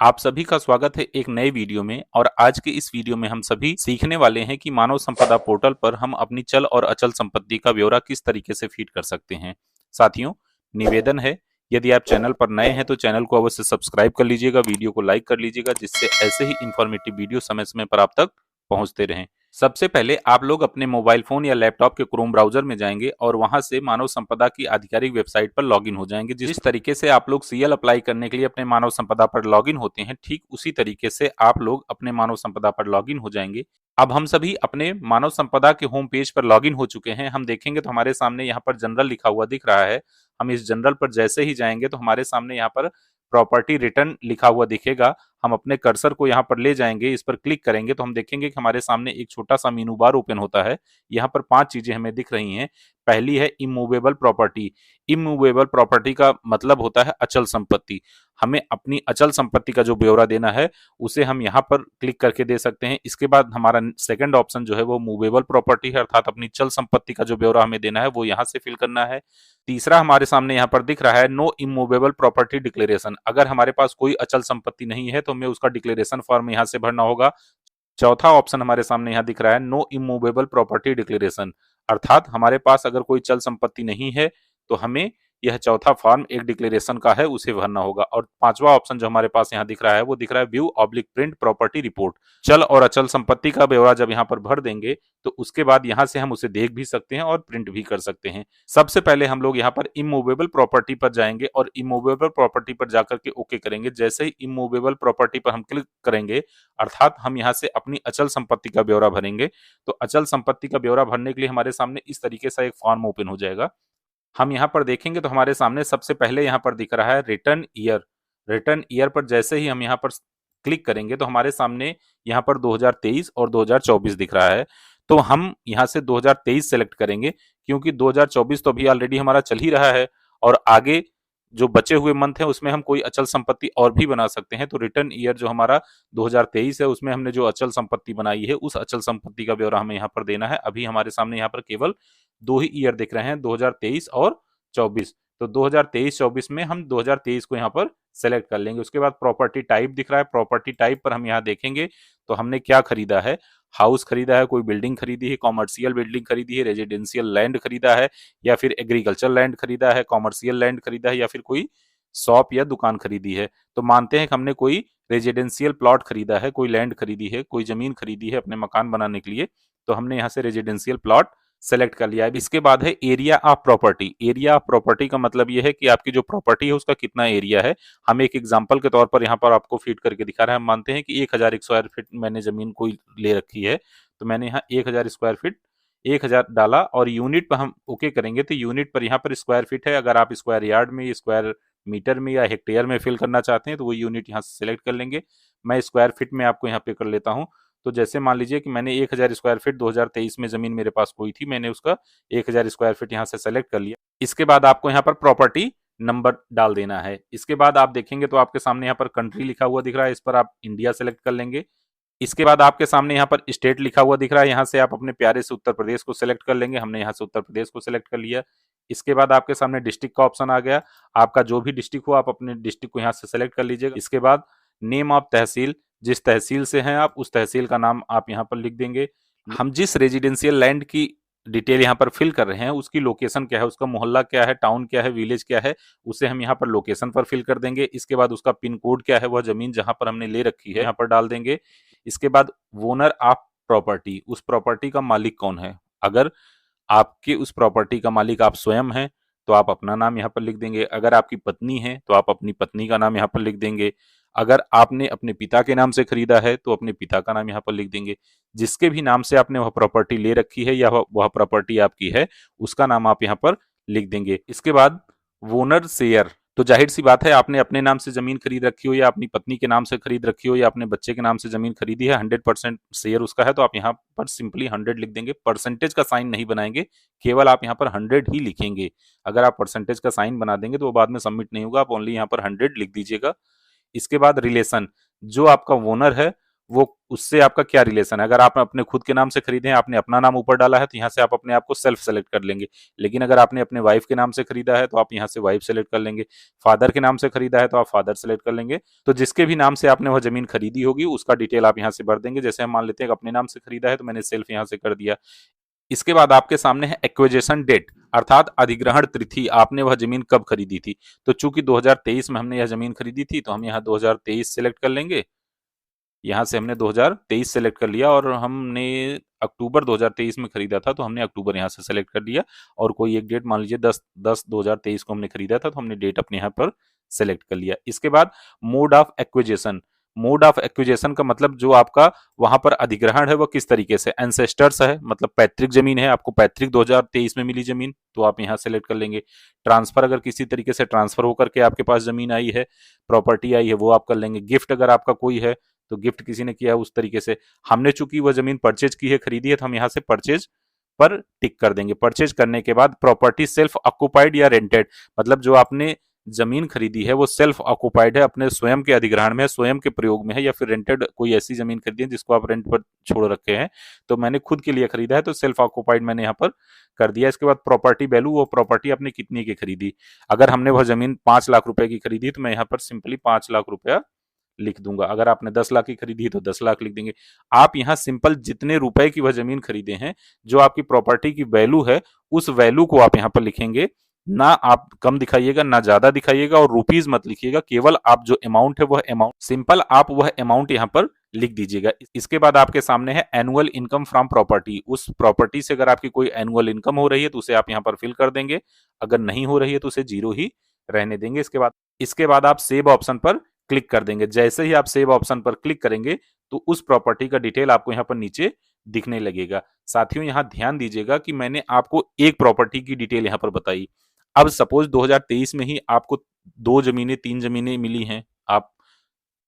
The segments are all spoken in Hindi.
आप सभी का स्वागत है एक नए वीडियो में। और आज के इस वीडियो में हम सभी सीखने वाले हैं कि मानव संपदा पोर्टल पर हम अपनी चल और अचल संपत्ति का ब्यौरा किस तरीके से फीड कर सकते हैं। साथियों, निवेदन है, यदि आप चैनल पर नए हैं तो चैनल को अवश्य सब्सक्राइब कर लीजिएगा, वीडियो को लाइक कर लीजिएगा, जिससे ऐसे ही इंफॉर्मेटिव वीडियो समय समय पर आप तक पहुंचते रहें। सबसे पहले आप लोग अपने मोबाइल फोन या लैपटॉप के क्रोम ब्राउजर में जाएंगे और वहां से मानव संपदा की आधिकारिक वेबसाइट पर लॉगिन हो जाएंगे। जिस तरीके से आप लोग सीएल अप्लाई करने के लिए अपने मानव संपदा पर लॉगिन होते हैं, ठीक उसी तरीके से आप लोग अपने मानव संपदा पर लॉगिन हो जाएंगे। अब हम सभी अपने मानव संपदा के होम पेज पर लॉगिन हो चुके हैं। हम देखेंगे तो हमारे सामने यहाँ पर जनरल लिखा हुआ दिख रहा है। हम इस जनरल पर जैसे ही जाएंगे तो हमारे सामने यहाँ पर प्रॉपर्टी रिटर्न लिखा हुआ दिखेगा। हम अपने कर्सर को यहाँ पर ले जाएंगे, इस पर क्लिक करेंगे तो हम देखेंगे कि हमारे सामने एक छोटा सा मेनू बार ओपन होता है। यहाँ पर 5 चीजें हमें दिख रही हैं। पहली है इमूवेबल प्रॉपर्टी। इमूवेबल प्रॉपर्टी का मतलब होता है अचल संपत्ति। हमें अपनी अचल संपत्ति का जो ब्यौरा देना है उसे हम यहाँ पर क्लिक करके दे सकते हैं। इसके बाद हमारा सेकंड ऑप्शन जो है वो मूवेबल प्रॉपर्टी है, अर्थात अपनी चल संपत्ति का जो ब्यौरा हमें देना है वो यहाँ से फिल करना है। तीसरा हमारे सामने यहाँ पर दिख रहा है नो इमूवेबल प्रॉपर्टी डिक्लेरेशन। अगर हमारे पास कोई अचल संपत्ति नहीं है तो हमें उसका डिक्लेरेशन फॉर्म यहाँ से भरना होगा। चौथा ऑप्शन हमारे सामने यहाँ दिख रहा है नो इमूवेबल प्रॉपर्टी डिक्लेरेशन, अर्थात हमारे पास अगर कोई चल संपत्ति नहीं है तो हमें यह चौथा फॉर्म एक डिक्लेरेशन का है, उसे भरना होगा। और पांचवा ऑप्शन जो हमारे पास यहाँ दिख रहा है वो दिख रहा है view oblique print property report. चल और अचल संपत्ति का ब्यौरा जब यहाँ पर भर देंगे तो उसके बाद यहाँ से हम उसे देख भी सकते हैं और प्रिंट भी कर सकते हैं। सबसे पहले हम लोग यहाँ पर इमूवेबल प्रॉपर्टी पर जाएंगे और इमूवेबल प्रॉपर्टी पर जाकर के ओके करेंगे। जैसे ही इमूवेबल प्रॉपर्टी पर हम क्लिक करेंगे, अर्थात हम यहाँ से अपनी अचल संपत्ति का ब्यौरा भरेंगे, तो अचल संपत्ति का ब्यौरा भरने के लिए हमारे सामने इस तरीके से एक फॉर्म ओपन हो जाएगा। हम यहाँ पर देखेंगे तो हमारे सामने सबसे पहले यहाँ पर दिख रहा है रिटर्न ईयर। रिटर्न ईयर पर जैसे ही हम यहाँ पर क्लिक करेंगे तो हमारे सामने यहाँ पर 2023 और 2024 दिख रहा है। तो हम यहाँ से 2023 सेलेक्ट करेंगे, क्योंकि 2024 तो अभी ऑलरेडी हमारा चल ही रहा है और आगे जो बचे हुए मंथ हैं उसमें हम कोई अचल संपत्ति और भी बना सकते हैं। तो रिटर्न ईयर जो हमारा 2023 है उसमें हमने जो अचल संपत्ति बनाई है उस अचल संपत्ति का ब्यौरा हमें यहाँ पर देना है। अभी हमारे सामने यहाँ पर केवल 2 ही ईयर दिख रहे हैं, 2023 और 24। तो 2023-24 में हम 2023 को यहाँ पर सेलेक्ट कर लेंगे। उसके बाद प्रॉपर्टी टाइप दिख रहा है, प्रॉपर्टी टाइप पर हम यहाँ देखेंगे तो हमने क्या खरीदा है। हाउस खरीदा है, कोई बिल्डिंग खरीदी है, कॉमर्शियल बिल्डिंग खरीदी है, रेजिडेंशियल लैंड खरीदा है, या फिर एग्रीकल्चर लैंड खरीदा है, कॉमर्शियल लैंड खरीदा है, या फिर कोई शॉप या दुकान खरीदी है। तो मानते हैं कि हमने कोई रेजिडेंशियल प्लॉट खरीदा है, कोई लैंड खरीदी है, कोई जमीन खरीदी है अपने मकान बनाने के लिए, तो हमने यहाँ से रेजिडेंशियल प्लॉट सेलेक्ट कर लिया है। इसके बाद है area of property. Area of property का मतलब यह है कि आपकी जो प्रॉपर्टी है उसका कितना एरिया है। हम एक एग्जांपल के तौर पर यहाँ पर आपको फीड करके दिखा रहे हैं। हम मानते हैं कि 1000 स्क्वायर फीट मैंने जमीन कोई ले रखी है, तो मैंने यहाँ 1000 स्क्वायर फीट 1000 डाला और यूनिट पर हम ओके करेंगे तो यूनिट पर यहाँ पर स्क्वायर फीट है। अगर आप स्क्वायर यार्ड में, स्क्वायर मीटर में या हेक्टेयर में फिल करना चाहते हैं तो वो यूनिट यहाँ से सिलेक्ट कर लेंगे। मैं स्क्वायर फीट में आपको यहाँ पे कर लेता हूँ। तो जैसे मान लीजिए कि मैंने 1000 स्क्वायर फीट 2023 में जमीन मेरे पास कोई थी, मैंने उसका 1000 स्क्वायर फीट यहाँ से सेलेक्ट कर लिया। इसके बाद आपको यहाँ पर प्रॉपर्टी नंबर डाल देना है। इसके बाद आप देखेंगे तो आपके सामने यहाँ पर कंट्री लिखा हुआ दिख रहा है, इस पर आप इंडिया सेलेक्ट कर लेंगे। इसके बाद आपके सामने यहाँ पर स्टेट लिखा हुआ दिख रहा है, यहाँ से आप अपने प्यारे से उत्तर प्रदेश को सिलेक्ट कर लेंगे। हमने यहाँ से उत्तर प्रदेश को सिलेक्ट कर लिया। इसके बाद आपके सामने डिस्ट्रिक्ट का ऑप्शन आ गया। आपका जो भी डिस्ट्रिक्ट हो आप अपने डिस्ट्रिक्ट को यहाँ से सिलेक्ट कर लीजिएगा। इसके बाद नेम ऑफ तहसील, जिस तहसील से हैं आप उस तहसील का नाम आप यहाँ पर लिख देंगे। हम जिस रेजिडेंशियल लैंड की डिटेल यहाँ पर फिल कर रहे हैं उसकी लोकेशन क्या है, उसका मोहल्ला क्या है, टाउन क्या है, विलेज क्या है, उसे हम यहाँ पर लोकेशन पर फिल कर देंगे। इसके बाद उसका पिन कोड क्या है, वह जमीन जहां पर हमने ले रखी है यहाँ पर डाल देंगे। इसके बाद ओनर ऑफ प्रॉपर्टी, उस प्रॉपर्टी का मालिक कौन है। अगर आपके उस प्रॉपर्टी का मालिक आप स्वयं हैं तो आप अपना नाम यहाँ पर लिख देंगे। अगर आपकी पत्नी है तो आप अपनी पत्नी का नाम यहाँ पर लिख देंगे। अगर आपने अपने पिता के नाम से खरीदा है तो अपने पिता का नाम यहाँ पर लिख देंगे। जिसके भी नाम से आपने वह प्रॉपर्टी ले रखी है या वह प्रॉपर्टी आपकी है उसका नाम आप यहाँ पर लिख देंगे। इसके बाद ओनर शेयर, तो जाहिर सी बात है आपने अपने नाम से जमीन खरीद रखी हो या अपनी पत्नी के नाम से खरीद रखी हो या अपने बच्चे के नाम से जमीन खरीदी है, 100% शेयर उसका है, तो आप यहाँ पर सिंपली 100 लिख देंगे। परसेंटेज का साइन नहीं बनाएंगे, केवल आप यहाँ पर 100 ही लिखेंगे। अगर आप परसेंटेज का साइन बना देंगे तो वो बाद में सबमिट नहीं होगा, आप ओनली यहाँ पर 100 लिख दीजिएगा। इसके बाद रिलेशन, जो आपका ओनर है वो उससे आपका क्या रिलेशन है। अगर आप अपने खुद के नाम से खरीदे हैं, आपने अपना नाम ऊपर डाला है, तो यहाँ से आप अपने आप को सेल्फ सेलेक्ट कर लेंगे। लेकिन अगर आपने अपने वाइफ के नाम से खरीदा है तो आप यहाँ से वाइफ सेलेक्ट कर लेंगे। फादर के नाम से खरीदा है तो आप फादर सेलेक्ट कर लेंगे। तो जिसके भी नाम से आपने वह जमीन खरीदी होगी उसका डिटेल आप यहाँ से भर देंगे। जैसे हम मान लेते हैं अपने नाम से खरीदा है तो मैंने सेल्फ यहाँ से कर दिया। इसके बाद आपके सामने है एक्विजिशन डेट, अर्थात अधिग्रहण तिथि, आपने वह जमीन कब खरीदी थी। तो चूंकि 2023 में हमने यह जमीन खरीदी थी तो हम यहाँ 2023 सेलेक्ट कर लेंगे। यहाँ से हमने 2023 सेलेक्ट कर लिया और हमने अक्टूबर 2023 में खरीदा था तो हमने अक्टूबर यहाँ से सेलेक्ट कर लिया। और कोई एक डेट मान लीजिए 10/10/2023 को हमने खरीदा था तो हमने डेट अपने यहाँ पर सेलेक्ट कर लिया। इसके बाद mode of acquisition, mode of acquisition का मतलब जो आपका वहां पर अधिग्रहण है वह किस तरीके से, एंसेस्टर्स है मतलब पैतृक जमीन है, आपको पैतृक 2023 में मिली जमीन तो आप यहाँ सेलेक्ट कर लेंगे। ट्रांसफर, अगर किसी तरीके से ट्रांसफर होकर के आपके पास जमीन आई है, प्रॉपर्टी आई है, वो आप कर लेंगे। गिफ्ट अगर आपका कोई है तो गिफ्ट किसी ने किया है उस तरीके से। हमने चूंकि वह जमीन परचेज की है, खरीदी है, तो हम यहाँ से परचेज पर टिक कर देंगे। परचेज करने के बाद प्रॉपर्टी सेल्फ ऑक्युपाइड या रेंटेड, मतलब जो आपने जमीन खरीदी है वो सेल्फ ऑक्युपाइड है, अपने स्वयं के अधिग्रहण में है, स्वयं के प्रयोग में है, या फिर रेंटेड कोई ऐसी जमीन खरीदी है जिसको आप रेंट पर छोड़ रखे हैं। तो मैंने खुद के लिए खरीदा है तो सेल्फ ऑक्युपाइड मैंने यहाँ पर कर दिया। इसके बाद प्रॉपर्टी वैल्यू, वो प्रॉपर्टी आपने कितनी की खरीदी। अगर हमने वह जमीन 5 लाख रुपए की खरीदी तो मैं यहाँ पर सिंपली 5 लाख रुपया लिख दूंगा। अगर आपने 10 लाख की खरीदी है तो 10 लाख लिख देंगे। आप यहाँ सिंपल जितने रुपए की वह जमीन खरीदे हैं, जो आपकी प्रॉपर्टी की वैल्यू है, उस वैल्यू को आप यहाँ पर लिखेंगे। ना आप कम दिखाइएगा ना ज्यादा दिखाइएगा, और रुपीज मत लिखिएगा, केवल आप जो अमाउंट है वह अमाउंट सिंपल आप वह अमाउंट यहाँ पर लिख दीजिएगा। इसके बाद आपके सामने है एनुअल इनकम फ्रॉम प्रॉपर्टी। उस प्रॉपर्टी से अगर आपकी कोई एनुअल इनकम हो रही है तो उसे आप यहाँ पर फिल कर देंगे। अगर नहीं हो रही है तो उसे जीरो ही रहने देंगे। इसके बाद आप सेव ऑप्शन पर क्लिक कर देंगे। जैसे ही आप सेव ऑप्शन पर क्लिक करेंगे तो उस प्रॉपर्टी का डिटेल आपको यहाँ पर नीचे दिखने लगेगा। साथियों यहाँ ध्यान दीजिएगा कि मैंने आपको एक प्रॉपर्टी की डिटेल यहाँ पर बताई। अब सपोज 2023 में ही आपको 2 जमीनें 3 जमीनें मिली हैं। आप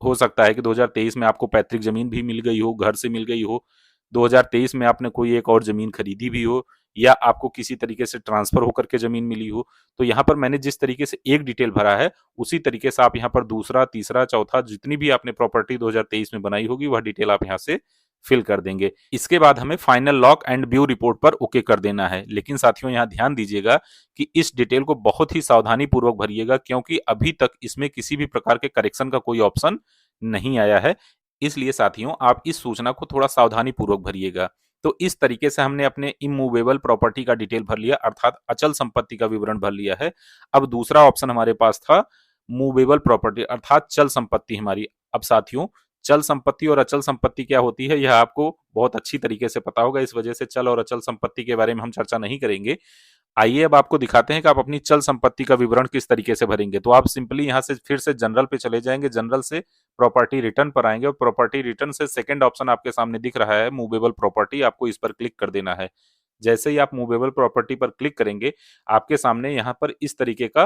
हो सकता है कि 2023 में आपको पैतृक जमीन भी मिल गई हो, घर से मिल गई हो, 2023 में आपने कोई एक और जमीन खरीदी भी हो, या आपको किसी तरीके से ट्रांसफर होकर के जमीन मिली हो। तो यहाँ पर मैंने जिस तरीके से एक डिटेल भरा है उसी तरीके से आप यहाँ पर दूसरा, तीसरा, चौथा, जितनी भी आपने प्रॉपर्टी 2023 में बनाई होगी वह डिटेल आप यहाँ से फिल कर देंगे। इसके बाद हमें final lock and view report पर ओके कर देना है। लेकिन साथियों यहाँ ध्यान दीजिएगा कि इस डिटेल को बहुत ही सावधानी पूर्वक भरिएगा, क्योंकि अभी तक इसमें किसी भी प्रकार के करेक्शन का कोई ऑप्शन नहीं आया है। इसलिए साथियों आप इस सूचना को थोड़ा सावधानी पूर्वक भरिएगा। तो इस तरीके से हमने अपने इमूवेबल प्रॉपर्टी का डिटेल भर लिया, अर्थात अचल संपत्ति का विवरण भर लिया है। अब दूसरा ऑप्शन हमारे पास था मूवेबल प्रॉपर्टी, अर्थात चल संपत्ति हमारी। अब साथियों चल संपत्ति और अचल संपत्ति क्या होती है यह आपको बहुत अच्छी तरीके से पता होगा, इस वजह से चल और अचल संपत्ति के बारे में हम चर्चा नहीं करेंगे। आइए अब आपको दिखाते हैं कि आप अपनी चल संपत्ति का विवरण किस तरीके से भरेंगे। तो आप सिंपली यहाँ से फिर से जनरल पे चले जाएंगे, जनरल से प्रॉपर्टी रिटर्न पर आएंगे और प्रॉपर्टी रिटर्न से सेकंड ऑप्शन आपके सामने दिख रहा है मूवेबल प्रॉपर्टी, आपको इस पर क्लिक कर देना है। जैसे ही आप मूवेबल प्रॉपर्टी पर क्लिक करेंगे आपके सामने यहाँ पर इस तरीके का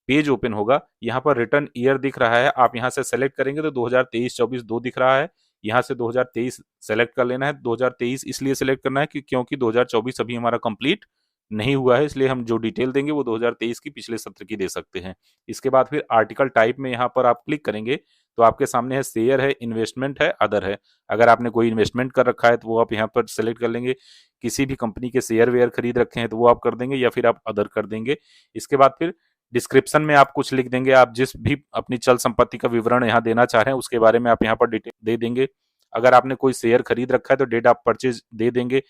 पेज ओपन होगा। यहाँ पर रिटर्न ईयर दिख रहा है, आप यहाँ से सेलेक्ट करेंगे तो 2023-24 दो दिख रहा है। यहाँ से 2023 सेलेक्ट कर लेना है। 2023 इसलिए सेलेक्ट करना है कि क्योंकि 2024 अभी हमारा कंप्लीट नहीं हुआ है, इसलिए हम जो डिटेल देंगे वो 2023 की पिछले सत्र की दे सकते हैं। इसके बाद फिर आर्टिकल टाइप में यहाँ पर आप क्लिक करेंगे तो आपके सामने है शेयर है, इन्वेस्टमेंट है, अदर है। अगर आपने कोई इन्वेस्टमेंट कर रखा है तो वो आप यहाँ पर सेलेक्ट कर लेंगे। किसी भी कंपनी के शेयर वेयर खरीद रखे हैं तो वो आप कर देंगे, या फिर आप अदर कर देंगे। इसके बाद फिर डिस्क्रिप्शन में आप कुछ लिख देंगे, आप जिस भी अपनी चल संपत्ति का विवरण यहाँ देना चाह रहे हैं उसके बारे में आप यहाँ पर डिटेल दे देंगे। अगर आपने कोई शेयर खरीद रखा है तो डेट ऑफ परचेज दे देंगे।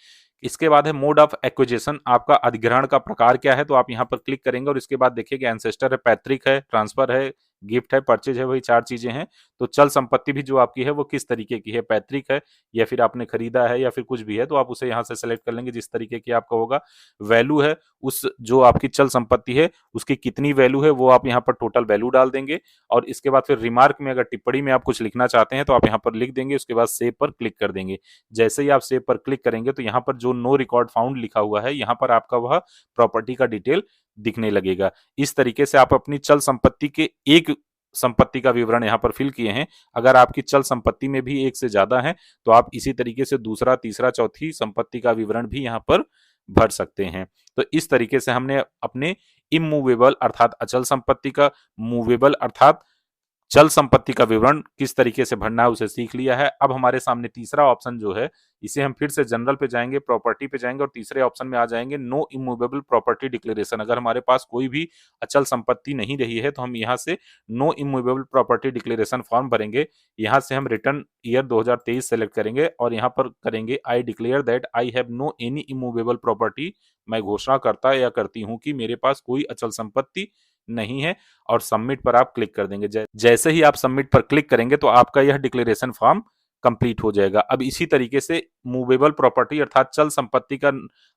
इसके बाद है मोड ऑफ एक्विजिशन, आपका अधिग्रहण का प्रकार क्या है, तो आप यहाँ पर क्लिक करेंगे और इसके बाद देखिएगा एंसेस्टर है, पैतृक है, ट्रांसफर है, गिफ्ट है, परचेज है, वही 4 चीजें हैं। तो चल संपत्ति भी जो आपकी है वो किस तरीके की है, पैतृक है या फिर आपने खरीदा है या फिर कुछ भी है, तो आप उसे यहाँ से सेलेक्ट कर लेंगे जिस तरीके की आपका होगा। वैल्यू है, उस जो आपकी चल संपत्ति है उसकी कितनी वैल्यू है वो आप यहाँ पर टोटल वैल्यू डाल देंगे। और इसके बाद फिर रिमार्क में अगर टिप्पणी में आप कुछ लिखना चाहते हैं तो आप यहाँ पर लिख देंगे। उसके बाद सेव पर क्लिक कर देंगे। जैसे ही आप सेव पर क्लिक करेंगे तो यहाँ पर जो नो रिकॉर्ड फाउंड लिखा हुआ है यहाँ पर आपका वह प्रॉपर्टी का डिटेल दिखने लगेगा। इस तरीके से आप अपनी चल संपत्ति के एक संपत्ति का विवरण यहाँ पर फिल किए हैं। अगर आपकी चल संपत्ति में भी एक से ज्यादा है तो आप इसी तरीके से दूसरा, तीसरा, चौथी संपत्ति का विवरण भी यहाँ पर भर सकते हैं। तो इस तरीके से हमने अपने इमूवेबल अर्थात अचल संपत्ति का, मूवेबल अर्थात चल संपत्ति का विवरण किस तरीके से भरना है उसे सीख लिया है। अब हमारे सामने तीसरा ऑप्शन जो है, इसे हम फिर से जनरल पे जाएंगे, प्रॉपर्टी पे जाएंगे और तीसरे ऑप्शन में आ जाएंगे नो इमूवेबल प्रॉपर्टी डिक्लेरेशन। अगर हमारे पास कोई भी अचल संपत्ति नहीं रही है तो हम यहाँ से no immovable property declaration form भरेंगे। यहाँ से हम रिटर्न ईयर 2023 सेलेक्ट करेंगे और यहाँ पर करेंगे I declare that I have no any immovable property. मैं घोषणा करता या करती हूँ कि मेरे पास कोई अचल संपत्ति नहीं है, और सबमिट पर आप क्लिक कर देंगे। जैसे ही आप सबमिट पर क्लिक करेंगे तो आपका यह डिक्लेरेशन फॉर्म कंप्लीट हो जाएगा। अब इसी तरीके से मूवेबल प्रॉपर्टी अर्थात चल संपत्ति का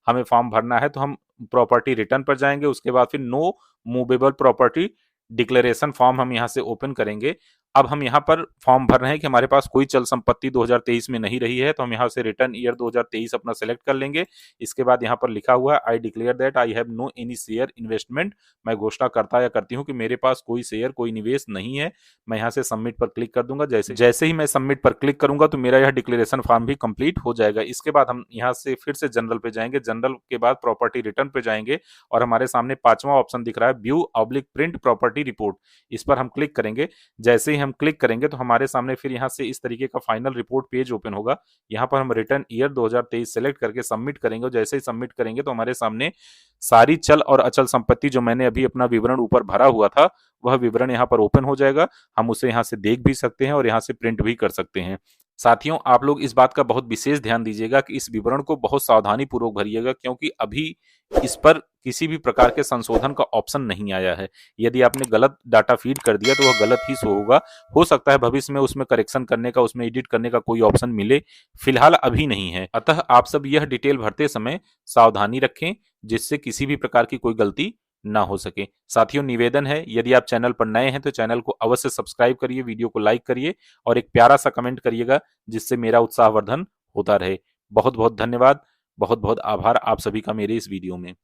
हमें फॉर्म भरना है, तो हम प्रॉपर्टी रिटर्न पर जाएंगे, उसके बाद फिर no movable property declaration form हम यहाँ से ओपन करेंगे। अब हम यहाँ पर फॉर्म भर रहे हैं कि हमारे पास कोई चल संपत्ति 2023 में नहीं रही है, तो हम यहाँ से रिटर्न ईयर 2023 अपना सेलेक्ट कर लेंगे। इसके बाद यहाँ पर लिखा हुआ है I declare that I have no any share investment. मैं घोषणा करता या करती हूँ कि मेरे पास कोई शेयर, कोई निवेश नहीं है। मैं यहाँ से सबमिट पर क्लिक कर दूंगा। जैसे ही मैं सबमिट पर क्लिक करूंगा तो मेरा यह डिक्लेरेशन फॉर्म भी कंप्लीट हो जाएगा। इसके बाद हम यहाँ से फिर से जनरल पे जाएंगे, जनरल के बाद प्रॉपर्टी रिटर्न पे जाएंगे और हमारे सामने 5वां ऑप्शन दिख रहा है view oblique print property report. इस पर हम क्लिक करेंगे। जैसे ही हम क्लिक करेंगे तो हमारे सामने फिर यहाँ से इस तरीके का फाइनल रिपोर्ट पेज ओपन होगा। यहाँ पर हम रिटर्न ईयर 2023 सेलेक्ट करके सबमिट करेंगे और जैसे ही सबमिट करेंगे तो हमारे सामने सारी चल और अचल संपत्ति जो मैंने अभी अपना विवरण ऊपर भरा हुआ था वह विवरण यहाँ पर ओपन हो जाएगा। हम उसे यहाँ से देख भी सकते हैं और यहाँ से प्रिंट भी कर सकते हैं। साथियों, आप लोग इस बात का बहुत विशेष ध्यान दीजिएगा कि इस विवरण को बहुत सावधानी पूर्वक भरिएगा, क्योंकि अभी इस पर किसी भी प्रकार के संशोधन का ऑप्शन नहीं आया है। यदि आपने गलत डाटा फीड कर दिया तो वह गलत ही शो होगा। हो सकता है भविष्य में उसमें करेक्शन करने का, उसमें एडिट करने का कोई ऑप्शन मिले, फिलहाल अभी नहीं है। अतः आप सब यह डिटेल भरते समय सावधानी रखें, जिससे किसी भी प्रकार की कोई गलती ना हो सके। साथियों, निवेदन है, यदि आप चैनल पर नए हैं तो चैनल को अवश्य सब्सक्राइब करिए, वीडियो को लाइक करिए और एक प्यारा सा कमेंट करिएगा, जिससे मेरा उत्साहवर्धन होता रहे। बहुत बहुत धन्यवाद, बहुत बहुत आभार आप सभी का मेरे इस वीडियो में।